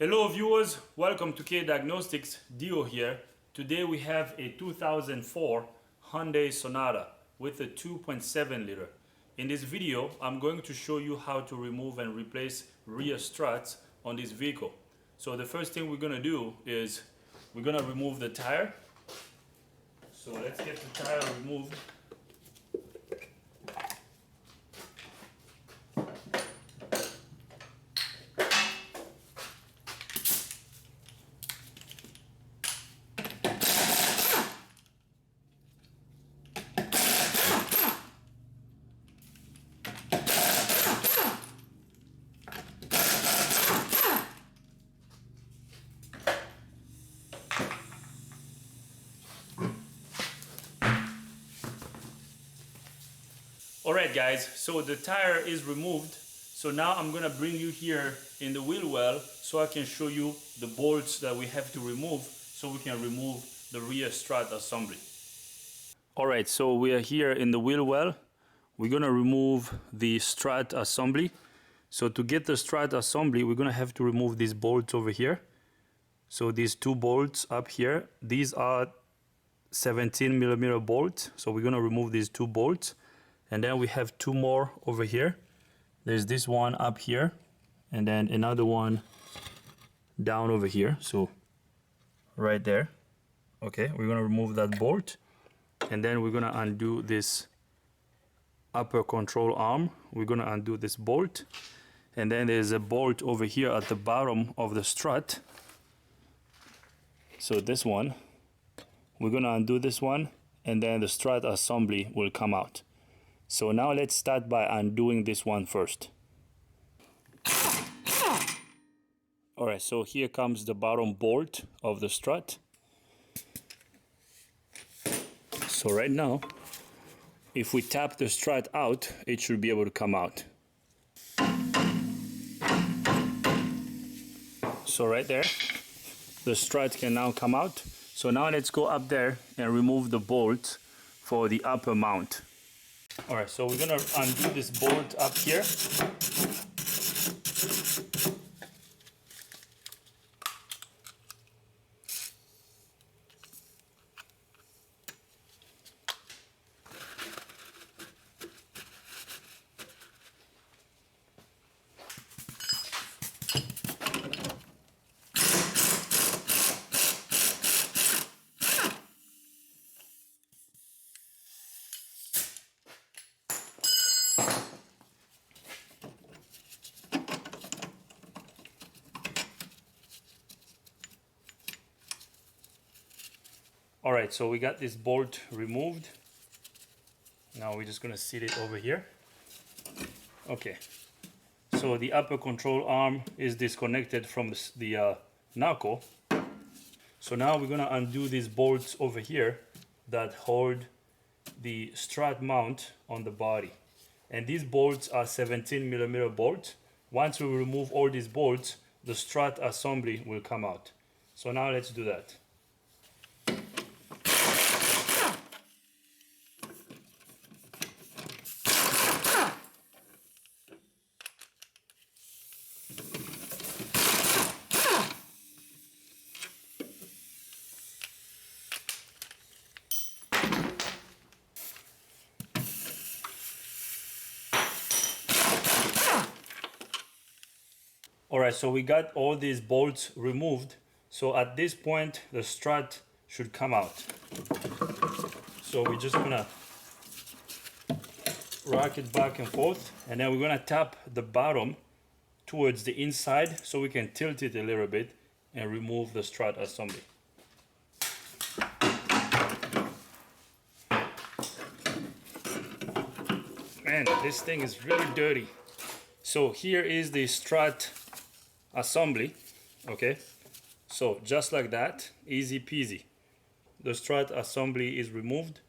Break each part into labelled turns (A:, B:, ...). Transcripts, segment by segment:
A: Hello viewers, welcome to K Diagnostics. Dio here. Today we have a 2004 Hyundai Sonata with a 2.7 liter. In this video I'm going to show you how to remove and replace rear struts on this vehicle. So the first thing we're going to do is we're going to remove the tire. So let's get the tire removed. Alright guys, so the tire is removed. So now I'm gonna bring you here in the wheel well so I can show you the bolts that we have to remove so we can remove the rear strut assembly. Alright, so we are here in the wheel well. We're gonna remove the strut assembly. So to get the strut assembly, we're gonna have to remove these bolts over here. So these two bolts up here, these are 17mm bolts. So we're gonna remove these two bolts. And then we have two more over here. There's this one up here and then another one down over here. So right there. Okay, we're gonna remove that bolt and then we're gonna undo this upper control arm. We're gonna undo this bolt and then there's a bolt over here at the bottom of the strut. So this one, we're gonna undo this one and then the strut assembly will come out. So now let's start by undoing this one first. Alright, so here comes the bottom bolt of the strut. So right now, if we tap the strut out, it should be able to come out. So right there, the strut can now come out. So now let's go up there and remove the bolt for the upper mount. Alright, so we're gonna undo this bolt up here. Alright, so we got this bolt removed. Now we're just gonna sit it over here. Okay, so the upper control arm is disconnected from the knuckle. So now we're gonna undo these bolts over here that hold the strut mount on the body. And these bolts are 17mm bolts. Once we remove all these bolts, the strut assembly will come out. So now let's do that. Alright, so we got all these bolts removed. So at this point, the strut should come out. So we're just gonna rock it back and forth. And then we're gonna tap the bottom towards the inside so we can tilt it a little bit and remove the strut assembly. Man, this thing is really dirty. So here is the strut assembly. Okay, so just like that, easy peasy, the strut assembly is removed.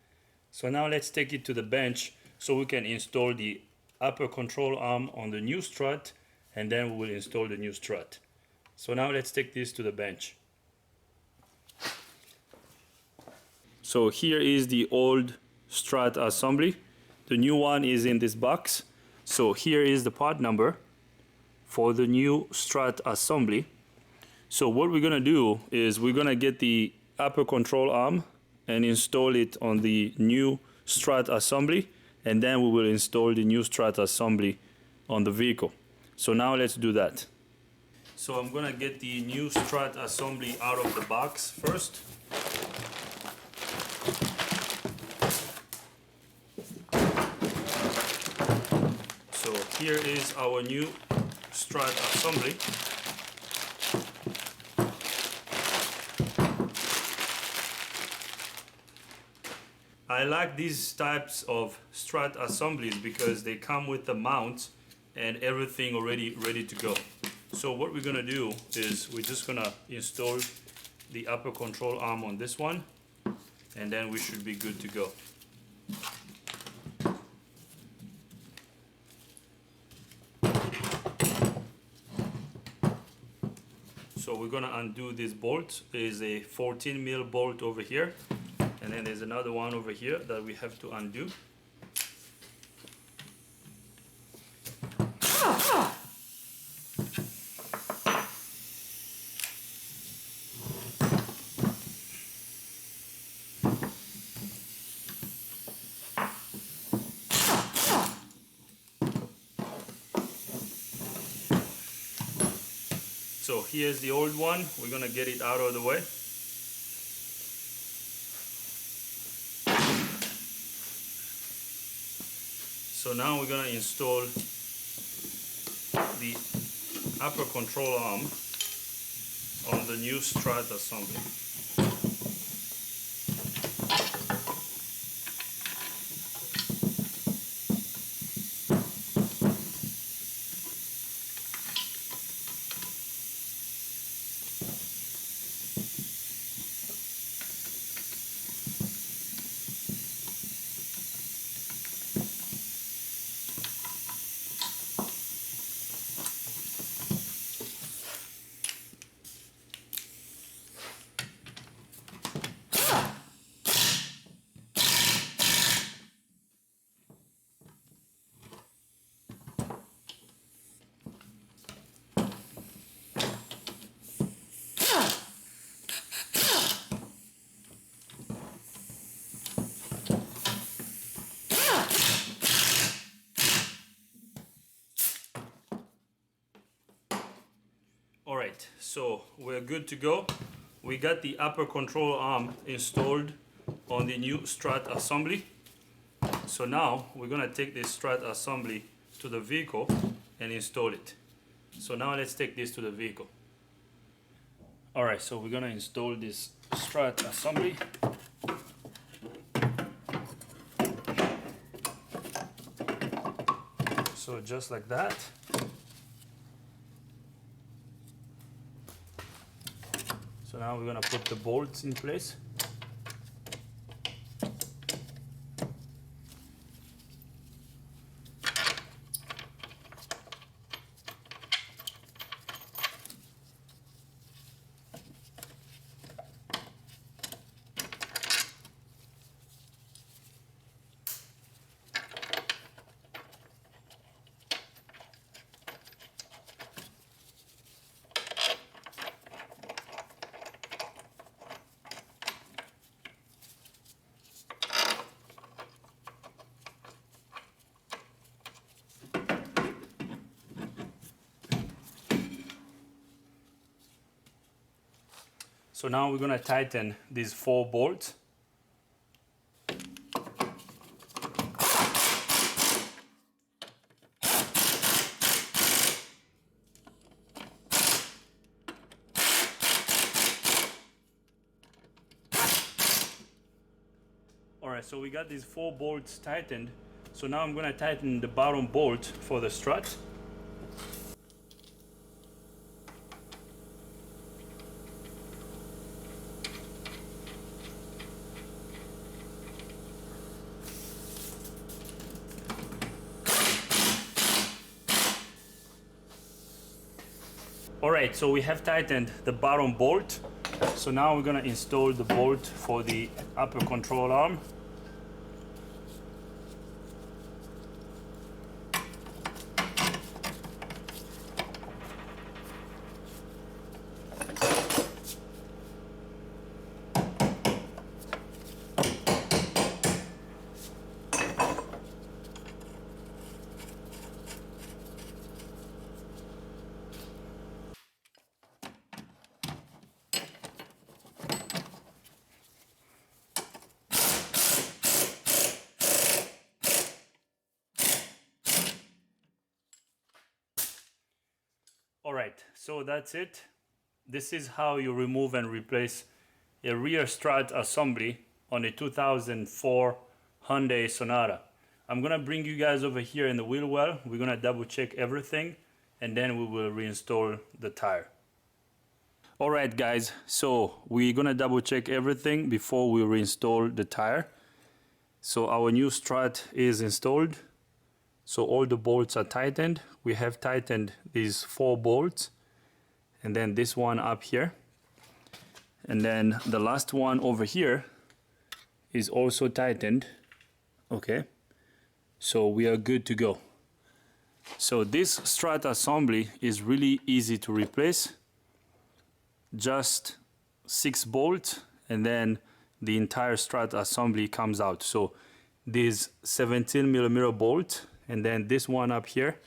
A: So now let's take it to the bench so we can install the upper control arm on the new strut and then we will install the new strut. So now let's take this to the bench. So here is the old strut assembly. The new one is in this box. So here is the part number for the new strut assembly. So what we're gonna do is we're gonna get the upper control arm and install it on the new strut assembly, and then we will install the new strut assembly on the vehicle. So now let's do that. So I'm gonna get the new strut assembly out of the box first. So here is our new strut assembly. I like these types of strut assemblies because they come with the mount and everything already ready to go. So what we're gonna do is we're just gonna install the upper control arm on this one, and then we should be good to go. So we're gonna undo this bolt. There is a 14 mil bolt over here, and then there's another one over here that we have to undo. So here's the old one. We're gonna get it out of the way. So now we're gonna install the upper control arm on the new strut assembly. Alright, so we're good to go. We got the upper control arm installed on the new strut assembly. So now we're gonna take this strut assembly to the vehicle and install it. So now let's take this to the vehicle. Alright, so we're gonna install this strut assembly. So just like that. So now we're gonna put the bolts in place. So now we're gonna tighten these 4 bolts. Alright, so we got these 4 bolts tightened. So now I'm gonna tighten the bottom bolt for the strut. Alright, so we have tightened the bottom bolt. So now we're gonna install the bolt for the upper control arm. right, so that's it. This is how you remove and replace a rear strut assembly on a 2004 Hyundai Sonata. I'm gonna bring you guys over here in the wheel well. We're gonna double check everything and then we will reinstall the tire. Alright guys, so we're gonna double check everything before we reinstall the tire. So our new strut is installed. So all the bolts are tightened. We have tightened these 4 bolts and then this one up here. And then the last one over here is also tightened. Okay, so we are good to go. So this strut assembly is really easy to replace. Just 6 bolts and then the entire strut assembly comes out. So this 17mm bolt and then this one up here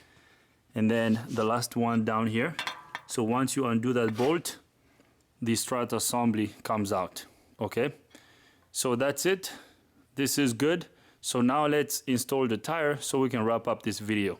A: and then the last one down here. So once you undo that bolt, the strut assembly comes out. Okay, so that's it. This is good. So now let's install the tire so we can wrap up this video.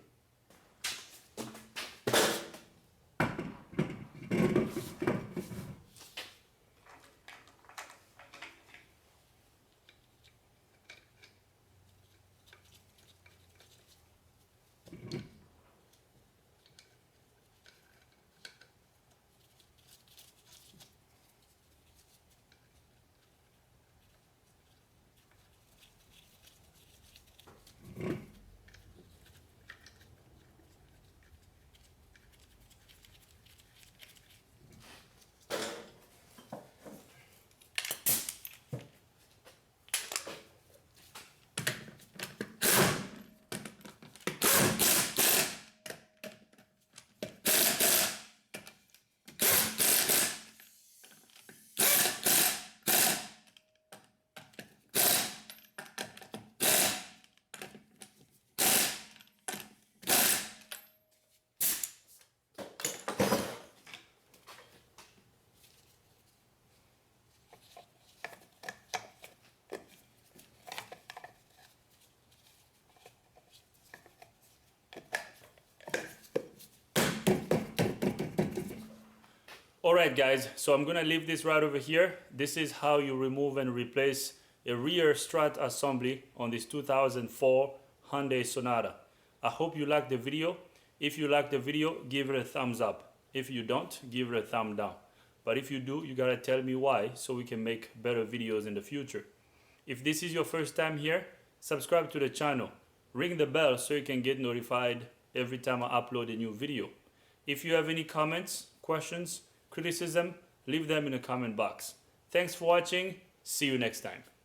A: Alright guys, so I'm gonna leave this right over here. This is how you remove and replace a rear strut assembly on this 2004 Hyundai Sonata. I hope you liked the video. If you liked the video, give it a thumbs up. If you don't, give it a thumb down. But if you do, you gotta tell me why so we can make better videos in the future. If this is your first time here, subscribe to the channel. Ring the bell so you can get notified every time I upload a new video. If you have any comments, questions, criticism, leave them in the comment box. Thanks for watching. See you next time.